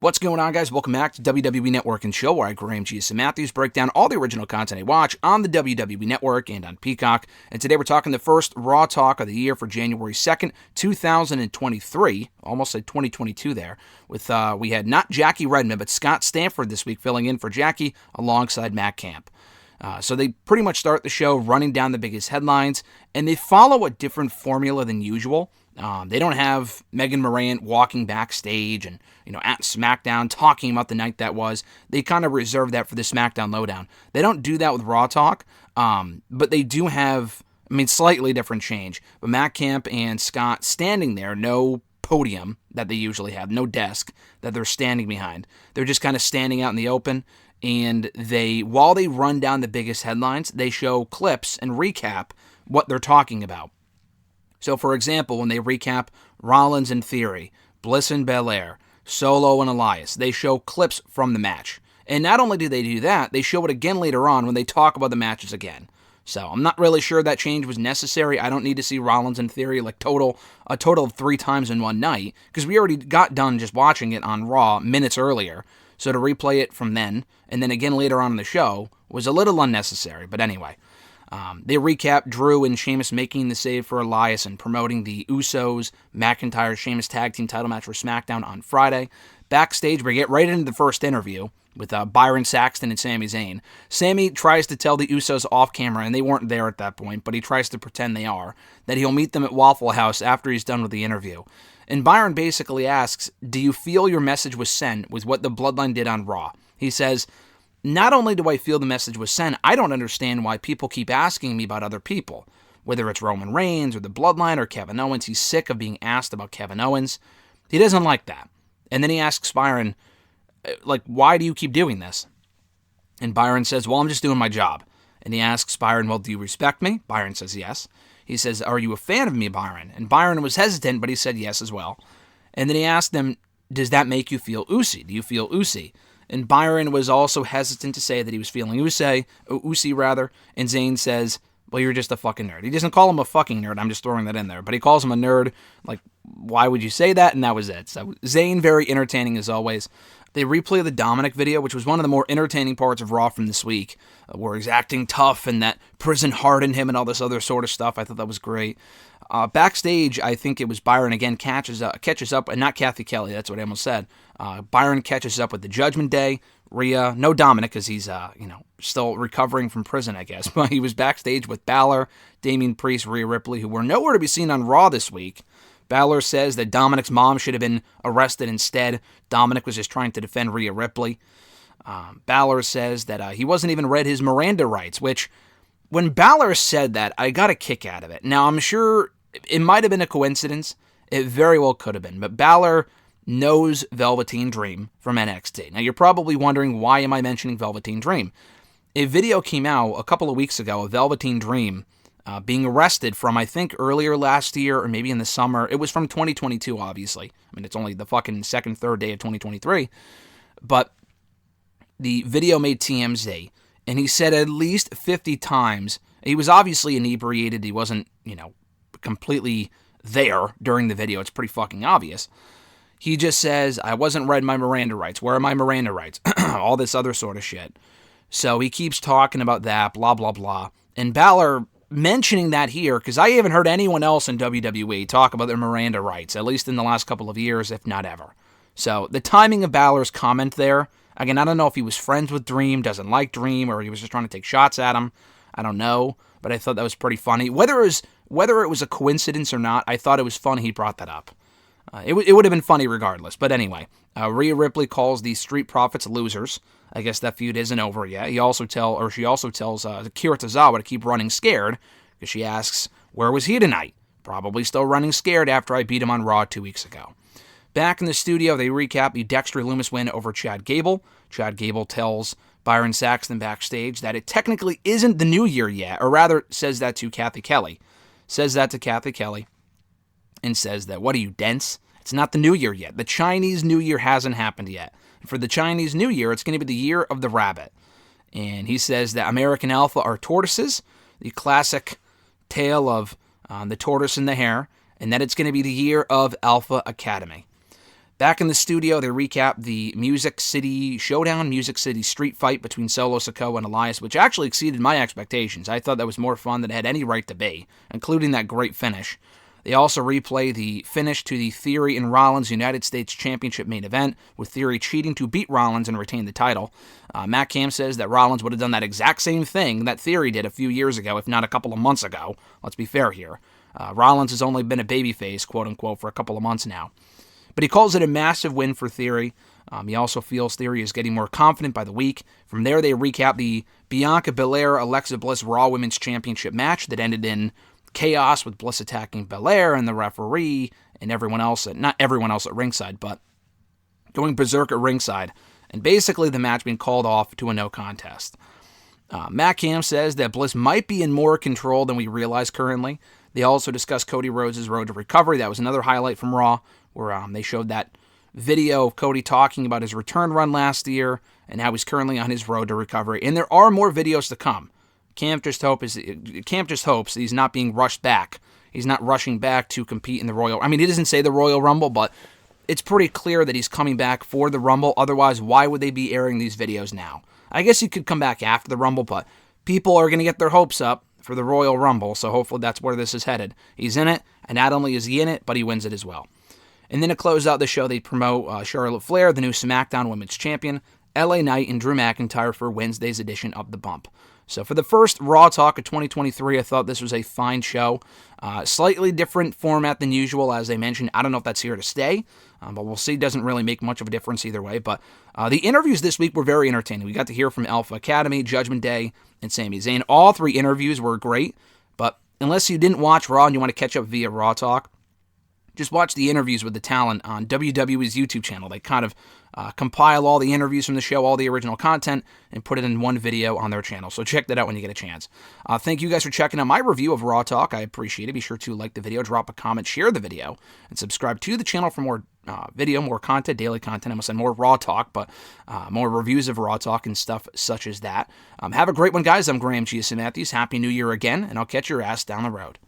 What's going on, guys? Welcome back to WWE Network and Show, where I, Graham G.S. Matthews, break down all the original content I watch on the WWE Network and on Peacock. And today we're talking the first Raw talk of the year for January 2nd, 2023. Almost said 2022 there. With we had not Jackie Redmond, but Scott Stanford this week filling in for Jackie alongside Matt Camp. So they pretty much start the show running down the biggest headlines, and they follow a different formula than usual. They don't have Megan Morant walking backstage and, at SmackDown talking about the night that was. They kind of reserve that for the SmackDown Lowdown. They don't do that with Raw Talk, but they do have, slightly different change. But Matt Camp and Scott standing there, no podium that they usually have, no desk that they're standing behind. They're just kind of standing out in the open, and while they run down the biggest headlines, they show clips and recap what they're talking about. So, for example, when they recap Rollins and Theory, Bliss and Belair, Solo and Elias, they show clips from the match. And not only do they do that, they show it again later on when they talk about the matches again. So, I'm not really sure that change was necessary. I don't need to see Rollins and Theory a total of 3 times in one night, because we already got done just watching it on Raw minutes earlier. So to replay it from then, and then again later on in the show, was a little unnecessary. But anyway, they recap Drew and Sheamus making the save for Elias and promoting the Usos, McIntyre, Sheamus tag team title match for SmackDown on Friday. Backstage, we get right into the first interview with Byron Saxton and Sami Zayn. Sami tries to tell the Usos off camera, and they weren't there at that point, but he tries to pretend they are, that he'll meet them at Waffle House after he's done with the interview. And Byron basically asks, do you feel your message was sent with what the Bloodline did on Raw? He says, not only do I feel the message was sent, I don't understand why people keep asking me about other people. Whether it's Roman Reigns or the Bloodline or Kevin Owens, he's sick of being asked about Kevin Owens. He doesn't like that. And then he asks Byron, why do you keep doing this? And Byron says, well, I'm just doing my job. And he asks Byron, well, do you respect me? Byron says yes. He says, are you a fan of me, Byron? And Byron was hesitant, but he said yes as well. And then he asked him, does that make you feel Usi? Do you feel Usi? And Byron was also hesitant to say that he was feeling Usi, and Zayn says, well, you're just a fucking nerd. He doesn't call him a fucking nerd, I'm just throwing that in there, but he calls him a nerd, why would you say that? And that was it. So Zayn, very entertaining as always. They replay the Dominic video, which was one of the more entertaining parts of Raw from this week, where he's acting tough and that prison hardened him and all this other sort of stuff. I thought that was great. Backstage, I think it was Byron again catches up, and not Kathy Kelly, that's what I almost said. Byron catches up with the Judgment Day, Rhea, no Dominic because he's still recovering from prison, I guess. But he was backstage with Balor, Damian Priest, Rhea Ripley, who were nowhere to be seen on Raw this week. Balor says that Dominic's mom should have been arrested instead. Dominic was just trying to defend Rhea Ripley. Balor says that he wasn't even read his Miranda rights, which, when Balor said that, I got a kick out of it. Now, I'm sure it might have been a coincidence. It very well could have been. But Balor knows Velveteen Dream from NXT. Now, you're probably wondering, why am I mentioning Velveteen Dream? A video came out a couple of weeks ago of Velveteen Dream being arrested from, I think, earlier last year or maybe in the summer. It was from 2022, obviously. It's only the fucking second, third day of 2023. But the video made TMZ, and he said at least 50 times, he was obviously inebriated. He wasn't, completely there during the video. It's pretty fucking obvious. He just says, I wasn't read my Miranda rights. Where are my Miranda rights? All this other sort of shit. So he keeps talking about that, blah, blah, blah. And Balor mentioning that here, because I haven't heard anyone else in WWE talk about their Miranda rights, at least in the last couple of years, if not ever. So the timing of Balor's comment there, again, I don't know if he was friends with Dream, doesn't like Dream, or he was just trying to take shots at him. I don't know, but I thought that was pretty funny. Whether it was a coincidence or not, I thought it was funny he brought that up. It would have been funny regardless. But anyway, Rhea Ripley calls the Street Profits losers. I guess that feud isn't over yet. She also tells Akira Tozawa to keep running scared, because she asks, where was he tonight? Probably still running scared after I beat him on Raw 2 weeks ago. Back in the studio, they recap the Dexter Lumis win over Chad Gable. Chad Gable tells Byron Saxton backstage that it technically isn't the new year yet, or rather says that to Kathy Kelly. And says that, what are you, dense? It's not the new year yet. The Chinese New Year hasn't happened yet. For the Chinese New Year, it's going to be the year of the rabbit. And he says that American Alpha are tortoises, the classic tale of the tortoise and the hare, and that it's going to be the year of Alpha Academy. Back in the studio, they recap the Music City Showdown, Music City Street Fight between Solo Sikoa and Elias, which actually exceeded my expectations. I thought that was more fun than it had any right to be, including that great finish. They also replay the finish to the Theory and Rollins United States Championship main event, with Theory cheating to beat Rollins and retain the title. Matt Cam says that Rollins would have done that exact same thing that Theory did a few years ago, if not a couple of months ago. Let's be fair here. Rollins has only been a babyface, quote-unquote, for a couple of months now. But he calls it a massive win for Theory. He also feels Theory is getting more confident by the week. From there, they recap the Bianca Belair-Alexa Bliss Raw Women's Championship match that ended in chaos with Bliss attacking Belair and the referee and everyone else, not everyone else at ringside, but going berserk at ringside. And basically the match being called off to a no contest. Matt Cam says that Bliss might be in more control than we realize currently. They also discuss Cody Rhodes' road to recovery. That was another highlight from Raw, where they showed that video of Cody talking about his return run last year and how he's currently on his road to recovery. And there are more videos to come. Camp just hopes that he's not being rushed back. He's not rushing back to compete in the Royal... I mean, he doesn't say the Royal Rumble, but it's pretty clear that he's coming back for the Rumble. Otherwise, why would they be airing these videos now? I guess he could come back after the Rumble, but people are going to get their hopes up for the Royal Rumble, so hopefully that's where this is headed. He's in it, and not only is he in it, but he wins it as well. And then to close out the show, they promote Charlotte Flair, the new SmackDown Women's Champion, LA Knight, and Drew McIntyre for Wednesday's edition of The Bump. So for the first Raw Talk of 2023, I thought this was a fine show. Slightly different format than usual, as I mentioned. I don't know if that's here to stay, but we'll see. Doesn't really make much of a difference either way. But the interviews this week were very entertaining. We got to hear from Alpha Academy, Judgment Day, and Sami Zayn. All three interviews were great, but unless you didn't watch Raw and you want to catch up via Raw Talk, just watch the interviews with the talent on WWE's YouTube channel. They kind of compile all the interviews from the show, all the original content, and put it in one video on their channel. So check that out when you get a chance. Thank you guys for checking out my review of Raw Talk. I appreciate it. Be sure to like the video, drop a comment, share the video, and subscribe to the channel for more video, more content, daily content. I must say more Raw Talk, but more reviews of Raw Talk and stuff such as that. Have a great one, guys. I'm Graham G. Matthews. Happy New Year again, and I'll catch your ass down the road.